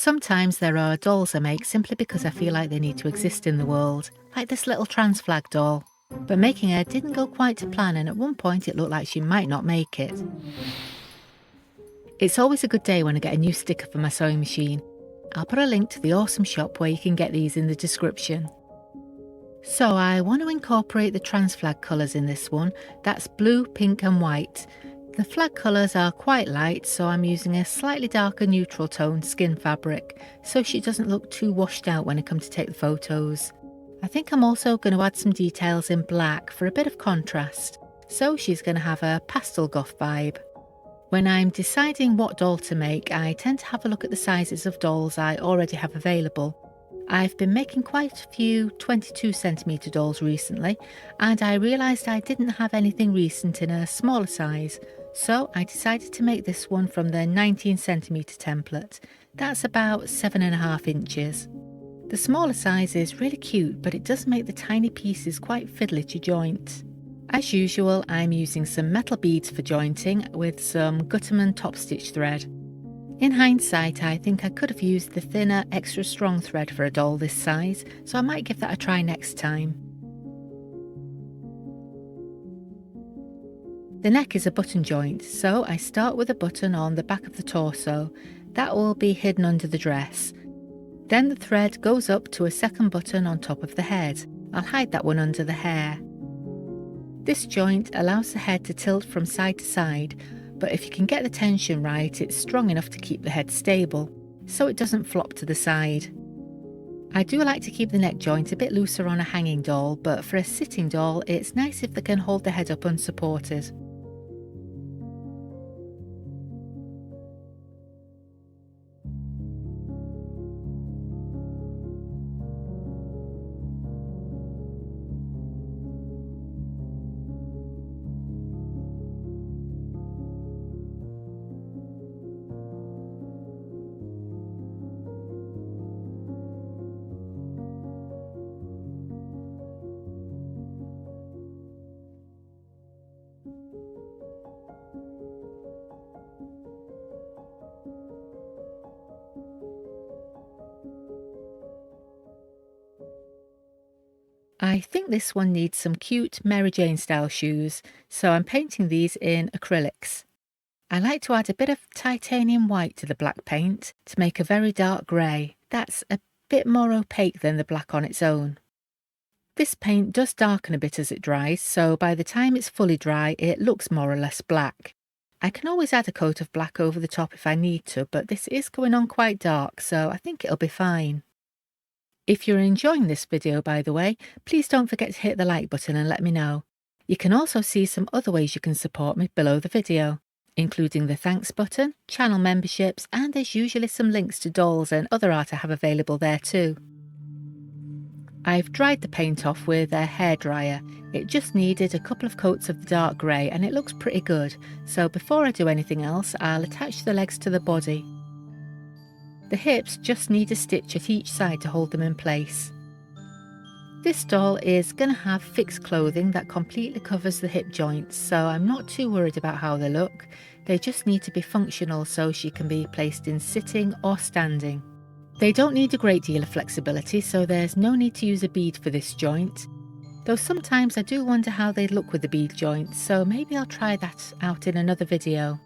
Sometimes there are dolls I make simply because I feel like they need to exist in the world, like this little trans flag doll. But making her didn't go quite to plan, and at one point it looked like she might not make it. It's always a good day when I get a new sticker for my sewing machine. I'll put a link to the awesome shop where you can get these in the description. So I want to incorporate the trans flag colours in this one. That's blue, pink and white. The flag colours are quite light, so I'm using a slightly darker neutral tone skin fabric so she doesn't look too washed out when I come to take the photos. I think I'm also going to add some details in black for a bit of contrast, so she's going to have a pastel goth vibe. When I'm deciding what doll to make, I tend to have a look at the sizes of dolls I already have available. I've been making quite a few 22cm dolls recently, and I realised I didn't have anything recent in a smaller size, so I decided to make this one from the 19cm template. That's about 7.5 inches. The smaller size is really cute, but it does make the tiny pieces quite fiddly to joint. As usual, I'm using some metal beads for jointing with some Gutterman top stitch thread. In hindsight, I think I could have used the thinner, extra strong thread for a doll this size, so I might give that a try next time. The neck is a button joint, so I start with a button on the back of the torso. That will be hidden under the dress. Then the thread goes up to a second button on top of the head. I'll hide that one under the hair. This joint allows the head to tilt from side to side, but if you can get the tension right, it's strong enough to keep the head stable, so it doesn't flop to the side. I do like to keep the neck joint a bit looser on a hanging doll, but for a sitting doll, it's nice if they can hold the head up unsupported. I think this one needs some cute Mary Jane style shoes, so I'm painting these in acrylics. I like to add a bit of titanium white to the black paint to make a very dark grey. That's a bit more opaque than the black on its own. This paint does darken a bit as it dries, so by the time it's fully dry it looks more or less black. I can always add a coat of black over the top if I need to, but this is going on quite dark, so I think it'll be fine. If you're enjoying this video, by the way, please don't forget to hit the like button and let me know. You can also see some other ways you can support me below the video, including the thanks button, channel memberships, and there's usually some links to dolls and other art I have available there too. I've dried the paint off with a hairdryer. It just needed a couple of coats of the dark grey and it looks pretty good, so before I do anything else, I'll attach the legs to the body. The hips just need a stitch at each side to hold them in place. This doll is going to have fixed clothing that completely covers the hip joints, so I'm not too worried about how they look. They just need to be functional so she can be placed in sitting or standing. They don't need a great deal of flexibility, so there's no need to use a bead for this joint. Though sometimes I do wonder how they'd look with the bead joint, so maybe I'll try that out in another video.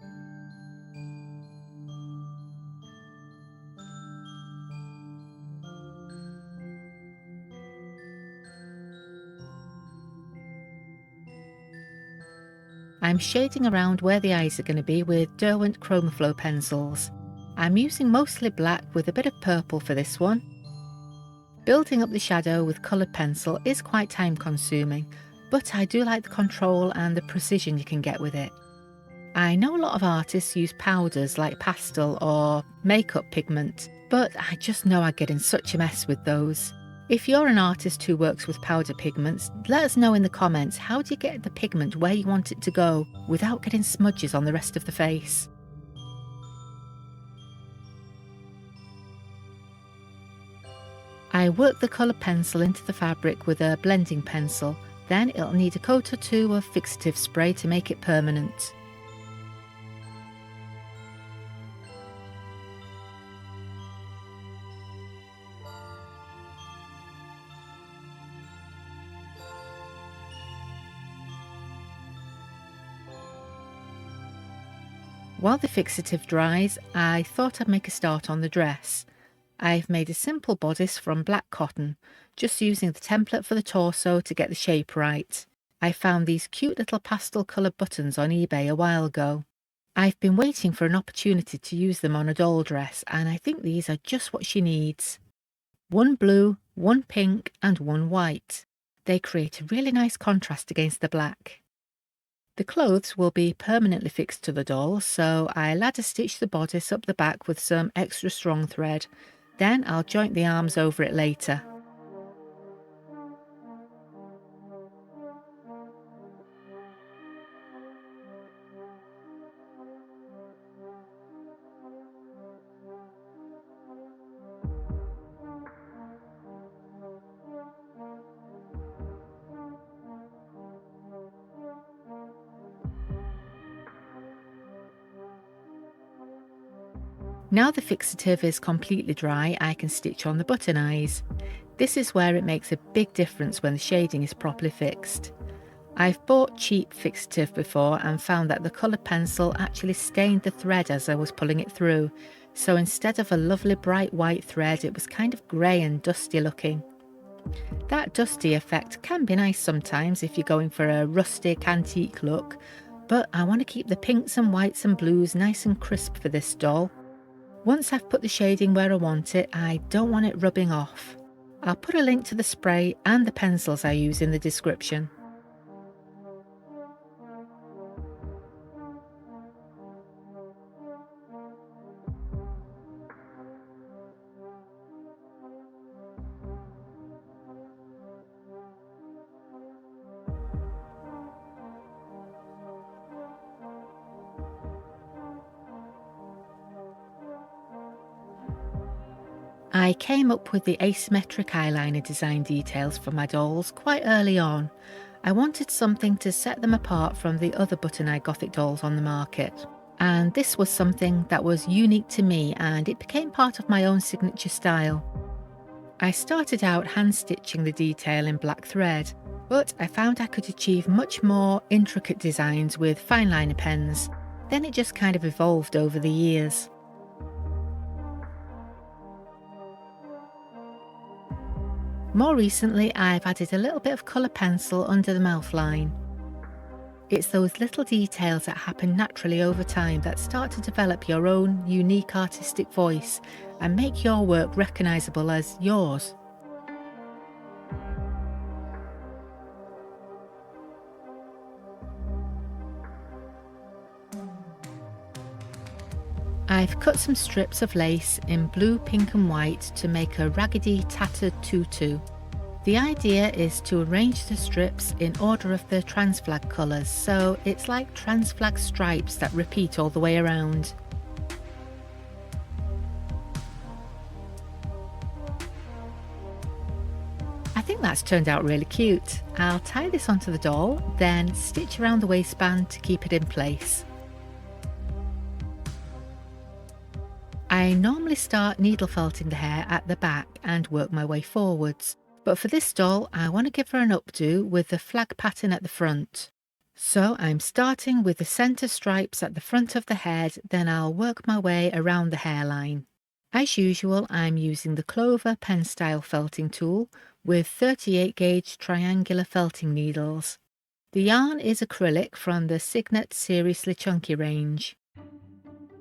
I'm shading around where the eyes are going to be with Derwent Chromaflow pencils. I'm using mostly black with a bit of purple for this one. Building up the shadow with coloured pencil is quite time consuming, but I do like the control and the precision you can get with it. I know a lot of artists use powders like pastel or makeup pigment, but I just know I get in such a mess with those. If you're an artist who works with powder pigments, let us know in the comments, how do you get the pigment where you want it to go without getting smudges on the rest of the face? I work the coloured pencil into the fabric with a blending pencil, then it'll need a coat or two of fixative spray to make it permanent. While the fixative dries, I thought I'd make a start on the dress. I've made a simple bodice from black cotton, just using the template for the torso to get the shape right. I found these cute little pastel coloured buttons on eBay a while ago. I've been waiting for an opportunity to use them on a doll dress, and I think these are just what she needs. One blue, one pink and one white. They create a really nice contrast against the black. The clothes will be permanently fixed to the doll, so I ladder stitch the bodice up the back with some extra strong thread. Then I'll joint the arms over it later. Now the fixative is completely dry, I can stitch on the button eyes. This is where it makes a big difference when the shading is properly fixed. I've bought cheap fixative before and found that the coloured pencil actually stained the thread as I was pulling it through, so instead of a lovely bright white thread it was kind of grey and dusty looking. That dusty effect can be nice sometimes if you're going for a rustic antique look, but I want to keep the pinks and whites and blues nice and crisp for this doll. Once I've put the shading where I want it, I don't want it rubbing off. I'll put a link to the spray and the pencils I use in the description. I came up with the asymmetric eyeliner design details for my dolls quite early on. I wanted something to set them apart from the other button-eye gothic dolls on the market. And this was something that was unique to me, and it became part of my own signature style. I started out hand stitching the detail in black thread, but I found I could achieve much more intricate designs with fine liner pens. Then it just kind of evolved over the years. More recently, I've added a little bit of colour pencil under the mouth line. It's those little details that happen naturally over time that start to develop your own unique artistic voice and make your work recognisable as yours. I've cut some strips of lace in blue, pink and white to make a raggedy, tattered tutu. The idea is to arrange the strips in order of the trans flag colours, so it's like trans flag stripes that repeat all the way around. I think that's turned out really cute. I'll tie this onto the doll, then stitch around the waistband to keep it in place. I normally start needle felting the hair at the back and work my way forwards, but for this doll I want to give her an updo with the flag pattern at the front. So I'm starting with the centre stripes at the front of the head, then I'll work my way around the hairline. As usual, I'm using the Clover pen style felting tool with 38 gauge triangular felting needles. The yarn is acrylic from the Signet Seriously Chunky range.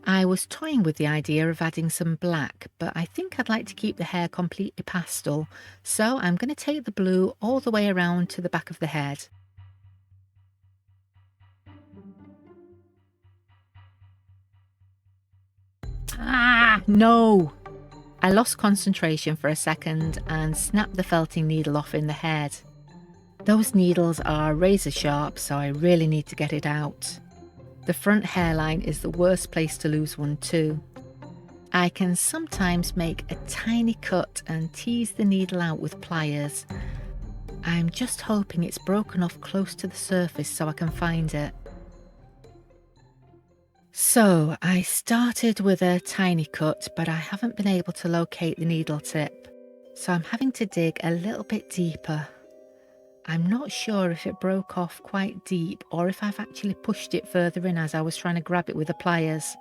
I was toying with the idea of adding some black, but I think I'd like to keep the hair completely pastel, so I'm going to take the blue all the way around to the back of the head. No! I lost concentration for a second and snapped the felting needle off in the head. Those needles are razor sharp, so I really need to get it out. The front hairline is the worst place to lose one too. I can sometimes make a tiny cut and tease the needle out with pliers. I'm just hoping it's broken off close to the surface so I can find it. So I started with a tiny cut, but I haven't been able to locate the needle tip, so I'm having to dig a little bit deeper. I'm not sure if it broke off quite deep or if I've actually pushed it further in as I was trying to grab it with the pliers.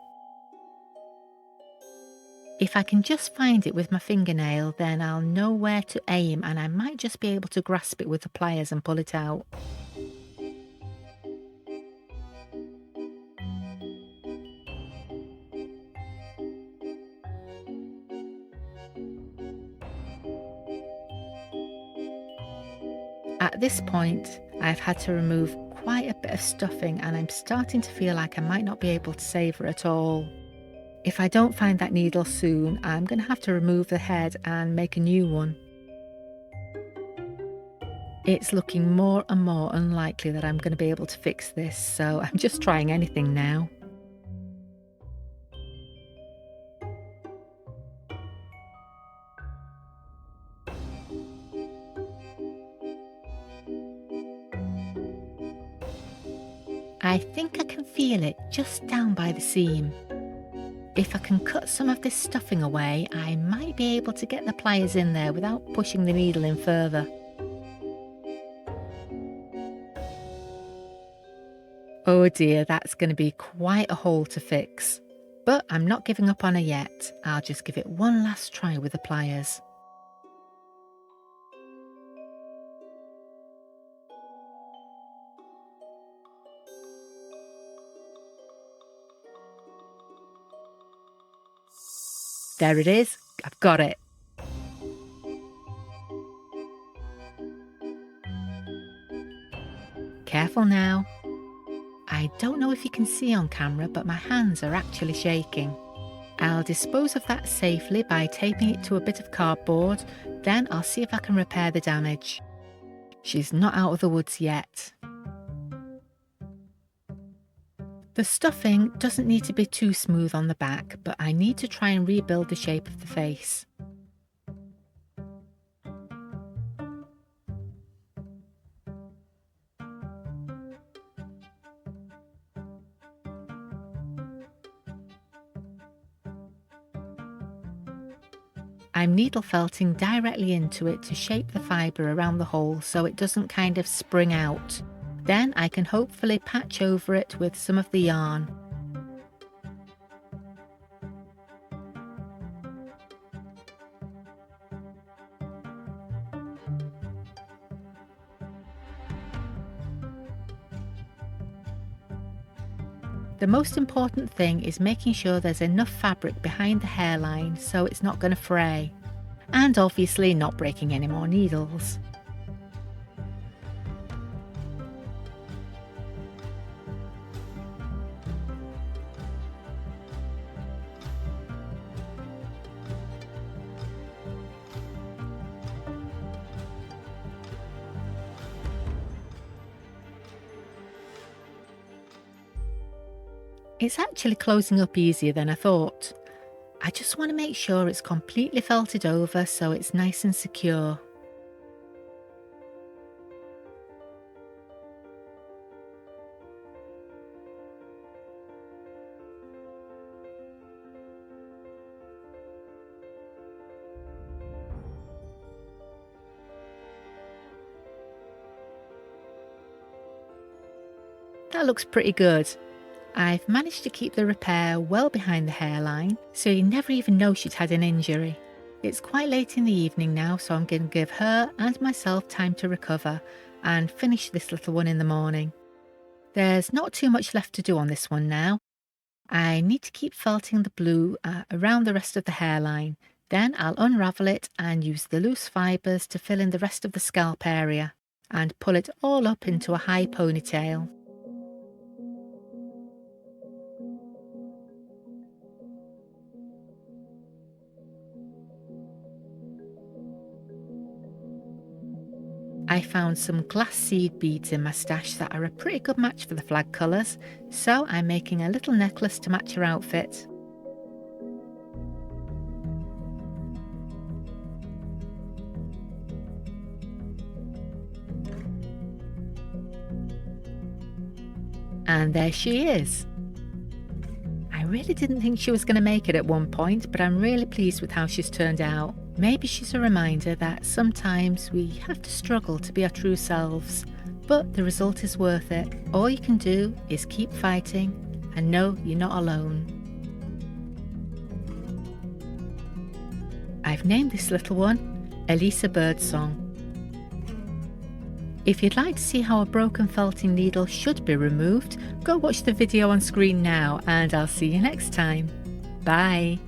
If I can just find it with my fingernail, then I'll know where to aim and I might just be able to grasp it with the pliers and pull it out. At this point, I've had to remove quite a bit of stuffing and I'm starting to feel like I might not be able to save her at all. If I don't find that needle soon, I'm going to have to remove the head and make a new one. It's looking more and more unlikely that I'm going to be able to fix this, so I'm just trying anything now. I think I can feel it just down by the seam. If I can cut some of this stuffing away, I might be able to get the pliers in there without pushing the needle in further. Oh dear, that's going to be quite a hole to fix. But I'm not giving up on her yet. I'll just give it one last try with the pliers. There it is, I've got it. Careful now. I don't know if you can see on camera, but my hands are actually shaking. I'll dispose of that safely by taping it to a bit of cardboard, then I'll see if I can repair the damage. She's not out of the woods yet. The stuffing doesn't need to be too smooth on the back, but I need to try and rebuild the shape of the face. I'm needle felting directly into it to shape the fibre around the hole so it doesn't kind of spring out. Then I can hopefully patch over it with some of the yarn. The most important thing is making sure there's enough fabric behind the hairline so it's not going to fray. And obviously not breaking any more needles. It's actually closing up easier than I thought. I just want to make sure it's completely felted over so it's nice and secure. That looks pretty good. I've managed to keep the repair well behind the hairline, so you never even know she'd had an injury. It's quite late in the evening now, so I'm going to give her and myself time to recover and finish this little one in the morning. There's not too much left to do on this one now. I need to keep felting the blue around the rest of the hairline. Then I'll unravel it and use the loose fibres to fill in the rest of the scalp area and pull it all up into a high ponytail. I found some glass seed beads in my stash that are a pretty good match for the flag colours, so I'm making a little necklace to match her outfit. And there she is. I really didn't think she was going to make it at one point, but I'm really pleased with how she's turned out. Maybe she's a reminder that sometimes we have to struggle to be our true selves, but the result is worth it. All you can do is keep fighting and know you're not alone. I've named this little one Elisa Birdsong. If you'd like to see how a broken felting needle should be removed, go watch the video on screen now, and I'll see you next time. Bye!